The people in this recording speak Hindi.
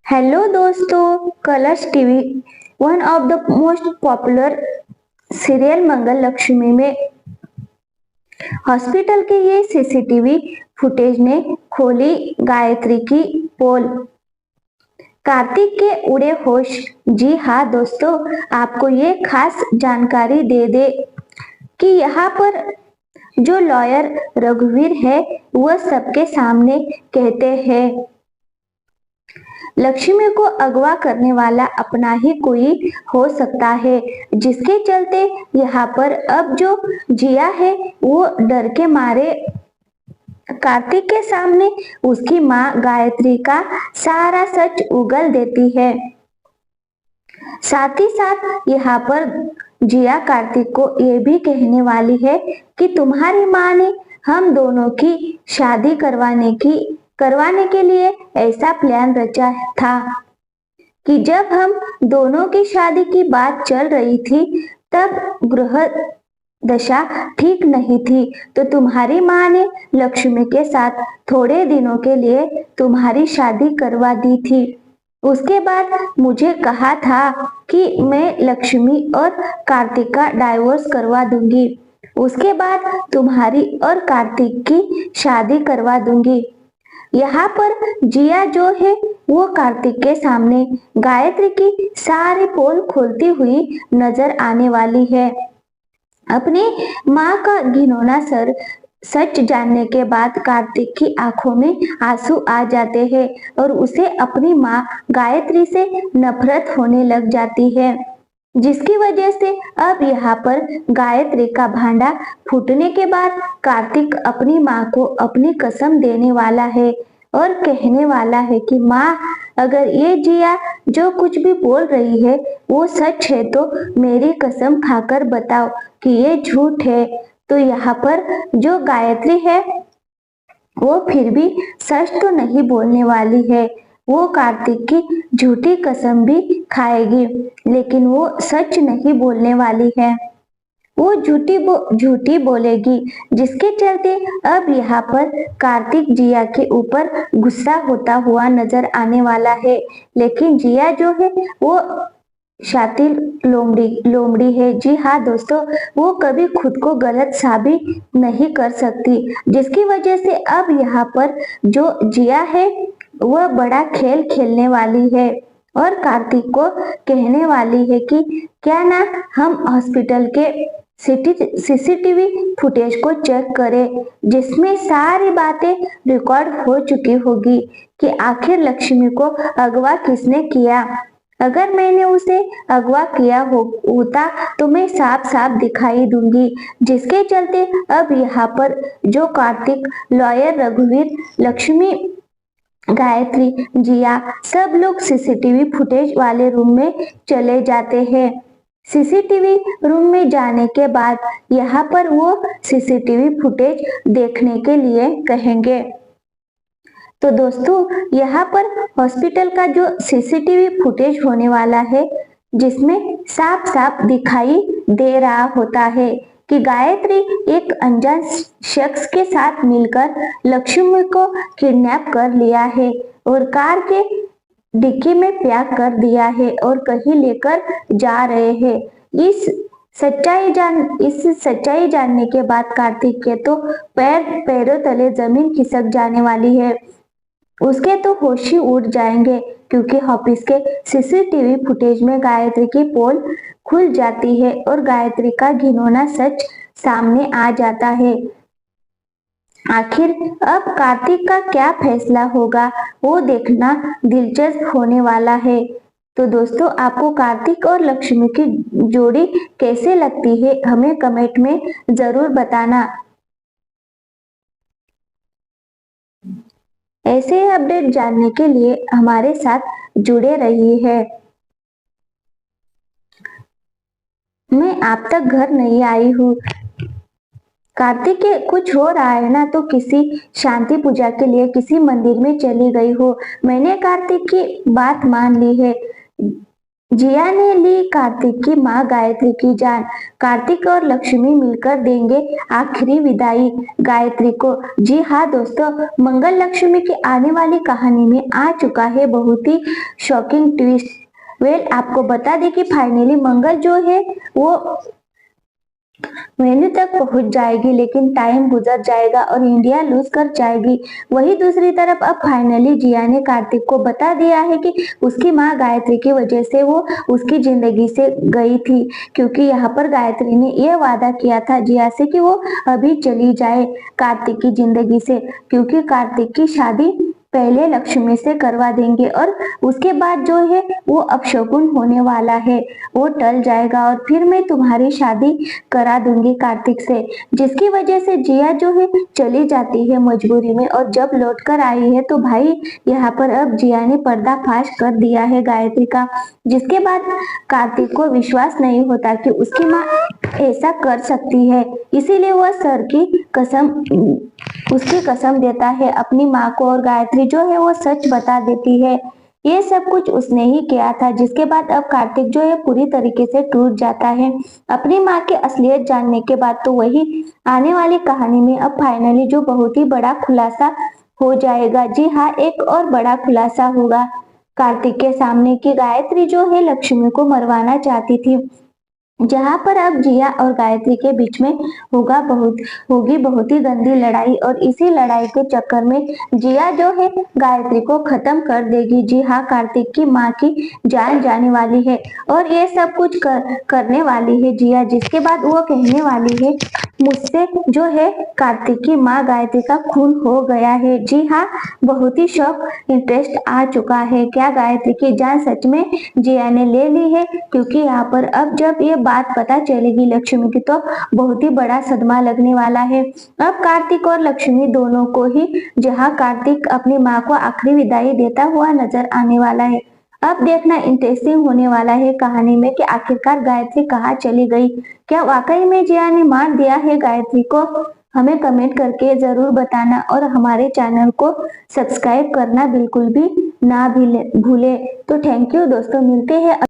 हेलो दोस्तों, Colors TV one of the most popular serial Mangal Lakshmi में हॉस्पिटल के ये सीसीटीवी फुटेज ने खोली गायत्री की पोल। कार्तिक के उड़े होश। जी हाँ दोस्तों, आपको ये खास जानकारी दे दे कि यहाँ पर जो लॉयर रघुवीर है वह सबके सामने कहते हैं लक्ष्मी को अगवा करने वाला अपना ही कोई हो सकता है, जिसके चलते यहाँ पर अब जो जिया है वो डर के मारे कार्तिक के सामने उसकी माँ गायत्री का सारा सच उगल देती है। साथ ही साथ यहाँ पर जिया कार्तिक को ये भी कहने वाली है कि तुम्हारी माँ ने हम दोनों की शादी करवाने के लिए ऐसा प्लान रचा था कि जब हम दोनों की शादी की बात चल रही थी तब ग्रह दशा ठीक नहीं थी, तो तुम्हारी माँ ने लक्ष्मी के साथ थोड़े दिनों के लिए तुम्हारी शादी करवा दी थी। उसके बाद मुझे कहा था कि मैं लक्ष्मी और कार्तिक का डाइवोर्स करवा दूंगी, उसके बाद तुम्हारी और कार्तिक की शादी करवा दूंगी। यहाँ पर जिया जो है वो कार्तिक के सामने गायत्री की सारी पोल खोलती हुई नजर आने वाली है। अपनी माँ का घिनौना सच जानने के बाद कार्तिक की आंखों में आंसू आ जाते हैं और उसे अपनी माँ गायत्री से नफरत होने लग जाती है, जिसकी वजह से अब यहाँ पर गायत्री का भांडा फूटने के बाद कार्तिक अपनी माँ को अपनी कसम देने वाला है और कहने वाला है कि माँ, अगर ये जिया जो कुछ भी बोल रही है वो सच है तो मेरी कसम खाकर बताओ कि ये झूठ है। तो यहाँ पर जो गायत्री है वो फिर भी सच तो नहीं बोलने वाली है, वो कार्तिक की झूठी कसम भी खाएगी, लेकिन वो सच नहीं बोलने वाली है, वो झूठी बोलेगी, जिसके चलते अब यहाँ पर कार्तिक जिया के ऊपर गुस्सा होता हुआ नजर आने वाला है। लेकिन जिया जो है वो शातिर लोमड़ी है। जी हाँ दोस्तों, वो कभी खुद को गलत साबित नहीं कर सकती, जिसकी वजह से अब यहाँ पर जो जिया है वह बड़ा खेल खेलने वाली है और कार्तिक को कहने वाली है कि क्या ना हम हॉस्पिटल के सीसीटीवी फुटेज को चेक करें, जिसमें सारी बातें रिकॉर्ड हो चुकी होगी कि आखिर लक्ष्मी को अगवा किसने किया। अगर मैंने उसे अगवा किया होता तो मैं साफ साफ दिखाई दूंगी, जिसके चलते अब यहाँ पर जो कार्तिक, लॉयर रघुवीर, लक्ष्मी, गायत्री, जिया सब लोग सीसीटीवी फुटेज वाले रूम में चले जाते हैं। सीसीटीवी रूम में जाने के बाद यहाँ पर वो सीसीटीवी फुटेज देखने के लिए कहेंगे। तो दोस्तों, यहाँ पर हॉस्पिटल का जो सीसीटीवी फुटेज होने वाला है, जिसमें साफ साफ दिखाई दे रहा होता है कि गायत्री एक अनजान शख्स के साथ मिलकर लक्ष्मी को किडनैप कर लिया है और कार के डिक्की में पैक कर दिया है और कहीं लेकर जा रहे हैं। इस सच्चाई जानने के बाद कार्तिक के तो पैरों तले जमीन खिसक जाने वाली है, उसके तो होश ही उड़ जाएंगे, क्योंकि ऑफिस के सीसीटीवी फुटेज में गायत्री की पोल खुल जाती है और गायत्री का घिनौना सच सामने आ जाता है। आखिर अब कार्तिक का क्या फैसला होगा वो देखना दिलचस्प होने वाला है। तो दोस्तों, आपको कार्तिक और लक्ष्मी की जोड़ी कैसे लगती है हमें कमेंट में जरूर बताना। ऐसे अपडेट जानने के लिए हमारे साथ जुड़े रहिए है। मैं आप तक घर नहीं आई हूँ। कार्तिक के कुछ हो रहा है ना तो किसी शांति पूजा के लिए किसी मंदिर में चली गई हो। मैंने कार्तिक की बात मान ली है। जिया ने ली कार्तिक की मां गायत्री की जान। कार्तिक और लक्ष्मी मिलकर देंगे आखिरी विदाई गायत्री को। जी हाँ दोस्तों, मंगल लक्ष्मी की आने वाली कहानी में आ चुका है बहुत ही शॉकिंग ट्विस्ट। आपको बता दें कि फाइनली मंगल जो है वो वेन्यू तक पहुंच जाएगी, लेकिन टाइम गुजर जाएगा और इंडिया लूज कर जाएगी। वही दूसरी तरफ अब फाइनली जिया ने कार्तिक को बता दिया है कि उसकी मां गायत्री की वजह से वो उसकी जिंदगी से गई थी, क्योंकि यहाँ पर गायत्री ने यह वादा किया था जिया से कि वो अभी चली जाए कार्तिक की जिंदगी से, क्योंकि कार्तिक की शादी पहले लक्ष्मी से करवा देंगे और उसके बाद जो है वो अपशकुन होने वाला है, वो टल जाएगा और फिर मैं तुम्हारी शादी करा दूंगी कार्तिक से। जिसकी वजह से जिया जो है चली जाती है मजबूरी में, और जब लौट कर आई है तो भाई यहाँ पर अब जिया ने पर्दाफाश कर दिया है गायत्री का। जिसके बाद कार्तिक को विश्वास नहीं होता कि उसकी माँ ऐसा कर सकती है, इसीलिए वह सर की कसम उसकी कसम देता है अपनी माँ को, और गायत्री जो है वो सच बता देती है। ये सब कुछ उसने ही किया था। जिसके बाद अब कार्तिक जो है पूरी तरीके से टूट जाता है अपनी माँ की असलियत जानने के बाद। तो वही आने वाली कहानी में अब फाइनली जो बहुत ही बड़ा खुलासा हो जाएगा। जी हाँ, एक और बड़ा खुलासा होगा कार्तिक के सामने कि गायत्री जो है लक्ष्मी को मरवाना चाहती थी, जहां पर अब जिया और गायत्री के बीच में होगी बहुत ही गंदी लड़ाई, और इसी लड़ाई के चक्कर में जिया जो है गायत्री को खत्म कर देगी। जी हाँ, कार्तिक की माँ की जान जाने वाली है और ये सब कुछ करने वाली है जिया। जिसके बाद वो कहने वाली है मुझसे जो है कार्तिक की माँ गायत्री का खून हो गया है। जी हाँ, बहुत ही शौक इंटरेस्ट आ चुका है, क्या गायत्री की जान सच में जिया ने ले ली है? क्योंकि यहाँ पर अब जब ये बात पता चलेगी लक्ष्मी की तो बहुत ही बड़ा सदमा लगने वाला है। अब कार्तिक और लक्ष्मी दोनों को ही, जहाँ कार्तिक अपनी माँ को आखिरी विदाई देता हुआ नजर आने वाला है। अब देखना इंटरेस्टिंग होने वाला है कहानी में कि आखिरकार गायत्री कहाँ चली गई। क्या वाकई में जिया ने मार दिया है गायत्री को? हमें कमेंट करके जरूर बताना और हमारे चैनल को सब्सक्राइब करना बिल्कुल भी ना भूले। तो थैंक यू दोस्तों, मिलते हैं